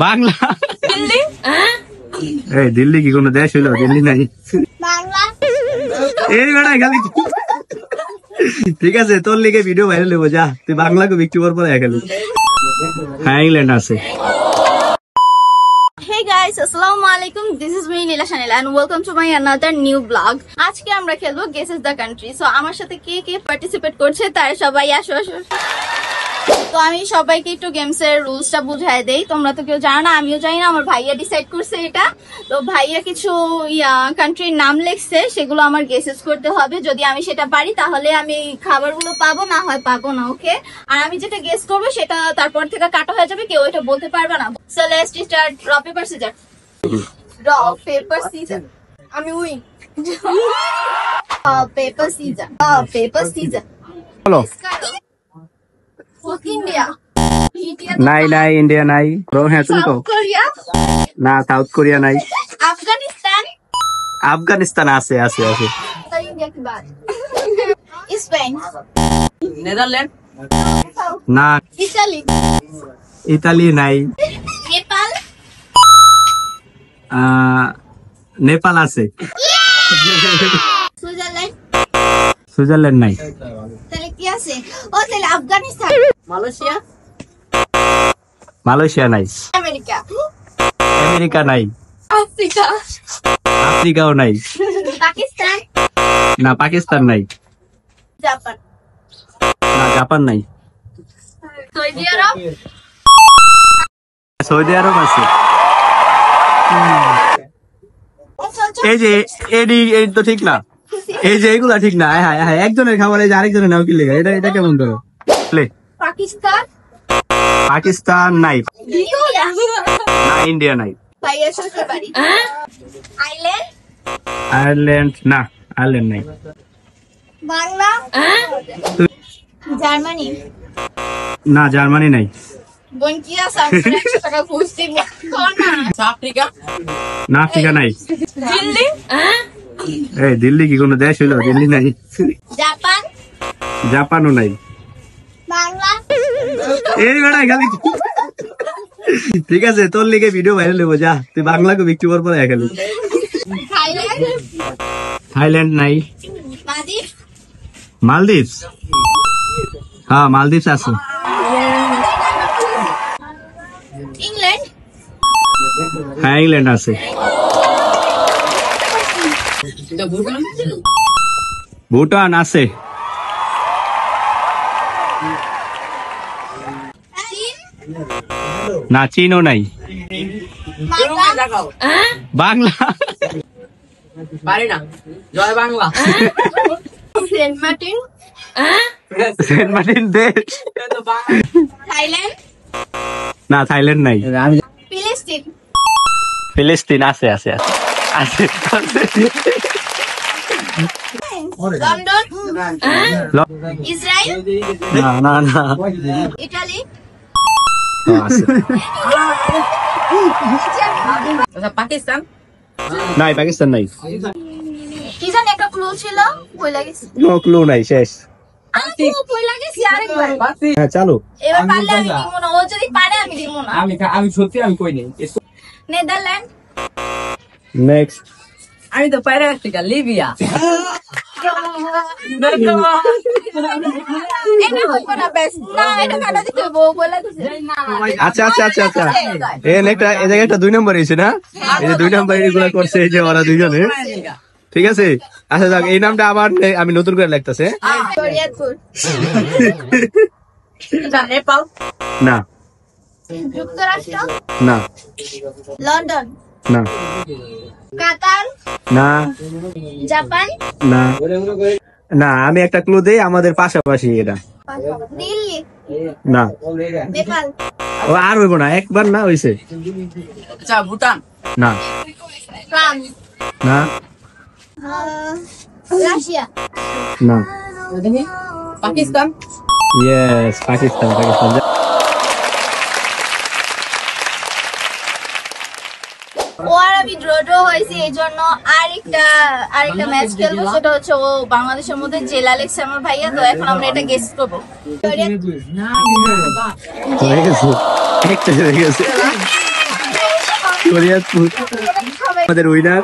বাংলা এই দিল্লি কি কোনো দেশ হইলো? দিল্লি নাই। এই বেড়া খালি ঠিক আছে, তোর লিগে ভিডিও ভাইরাল হইব, যা তুই বাংলা কবি একটু পর খালি। হ্যাঁ, ইংল্যান্ড আছে। Hey guys, Assalamualaikum. This is me Neela Shanila and welcome to my another new vlog. আজকে আমরা খেলবো Guess the Country. So আমার সাথে কে কে পার্টিসিপেট করছে তারা সবাই আসো। তো আমি সবাইকে একটু গেমস এর রুলসটা বুঝাই দেই। তোমরা তো কেউ জানো না, আমিও জানি না, আমার ভাইয়া ডিসাইড করছে এটা। তো ভাইয়া কিছু কান্ট্রির নাম লিখছে, সেগুলো আমার গেসেস করতে হবে। যদি আমি সেটা পারি তাহলে আমি খাবারগুলো পাবো, না হয় পাবো না, ওকে? আর আমি যেটা গেস করবো সেটা তারপর থেকে কাটা হয়ে যাবে, কেউ এটা বলতে পারবে না। So let's start. র পেপার সিজার। র পেপার সিজার। আমি win. Paper scissor. Paper scissor. বলো। ইন্ডিয়া। নাই নাই, ইন্ডিয়া নাই। হ্যাঁ তুমি কও। না, সাউথ কোরিয়া নাই। আফগানিস্তান। আফগানিস্তান আছে আছে আছে। ইন্ডিয়া কি বাদ? স্পেন। নেদারল্যান্ড না। ইতালি। ইতালি নাই। নেপাল। নেপাল আছে। সুইজারল্যান্ড। সুইজারল্যান্ড নাই। তাহলে কি আছে? ও তাহলে আফগানিস্তান। মালয়েশিয়া। মালয়েশিয়া নাই। আমেরিকা। আমেরিকা নাই। আফ্রিকা। আফ্রিকাও নাই। পাকিস্তান। না, পাকিস্তান নাই। জাপান। না, জাপান নাই। সৌদি আরব। সৌদি আরব আছে। এই যে এই তো ঠিক না, এই যে এইগুলা ঠিক না। হ্যাঁ হ্যাঁ, একজনের খাবার এই যে আরেকজনের নাম কি লেখা, এটা এটা কেমন ধরো? প্লে। পাকিস্তান। পাকিস্তান নাই। না, ইন্ডিয়া নাই। ভাইয়া শ্বশুর বাড়ি। আইল্যান্ড। আয়ারল্যান্ড না, আয়ারল্যান্ড নাই। বাংলা। জার্মানি। না, জার্মানি নাই। বোন কি আছে? 100 টাকা ঘুষ দিব। আফ্রিকা। না, আফ্রিকা নাই। দিল্লি। এই দিল্লি কি কোনো দেশ হইলো? দিল্লি নাই। জাপান। জাপানও নাই। বাংলা। এই বেড়া খালি ঠিক আছে, তোর লিগে ভিডিও ভাইরাল হইব, যা তুই বাংলা কবি একটু পর খালি। থাইল্যান্ড। থাইল্যান্ড নাই। মালদ্বীপ। মালদ্বীপস। হ্যাঁ, মালদ্বীপস আছে। ইংল্যান্ড। হ্যাঁ, ইংল্যান্ড আছে। ভুটান আছে। চীন। না, চীনও নাই। বাংলা। বাংলা পারি না। জয় Bangla. Saint Martin. Saint Martin দেশ। থাইল্যান্ড। না, থাইল্যান্ড নাই। ফিলিস্তিন। ফিলিস্তিন আছে আছে আছে আছে। লন্ডন। ইসরায়েল। না না না, ইটালি। আছে। পাকিস্তান। নাই, পাকিস্তান নাই। কি জানি একটা ক্লু ছিল, কই লাগেছে? নো ক্লু নাই, শেষ। আমি কই লাগেছে আরেকবার। হ্যাঁ, চালু। এবার পারলে আমি দিব না, ও যদি পারে আমি দিব না। আমি সত্যি আমি কই নেই। নেদারল্যান্ড। নেক্সট। আমি তো পাইরে আসছি লিবিয়া। এটা হইব না, বেশ না, এটা কাটা দিতে হইব, কই লাগেছে? আচ্ছা আচ্ছা আচ্ছা আচ্ছা, এই জায়গায় একটা 2 নম্বর হয়েছে না? এই যে 2 নম্বর এগুলো করছে, এই যে ওরা দুইজনে, ঠিক আছে। আচ্ছা যাক, এই নামটা আবার আমি নতুন করে লিখতেছে। শরিয়তপুর। নেপাল। না। যুক্তরাষ্ট্র। না। লন্ডন। না। কাতার। না। জাপান। না না, আমি একটা ক্লু দেই, আমাদের পাশাপাশি এটা। দিল্লি। না। নেপাল। ও আর হইব না, একবার না হইছে। আচ্ছা, ভুটান। না। ফ্রান্স। না। রাশিয়া। না। পাকিস্তান। ইয়েস, পাকিস্তান। পাকিস্তান। ওরা আমি ড্র হয়েছি, এই জন্য আরেকটা ম্যাচ খেলবো, সেটা হচ্ছে ও বাংলাদেশের মধ্যে জেলা লেগছে আমার ভাইয়া। তো এখন আমরা এটা গেস করবো। হয়ে গেছে, একটা হয়ে গেছে। শরীয়তপুর আমাদের উইনার।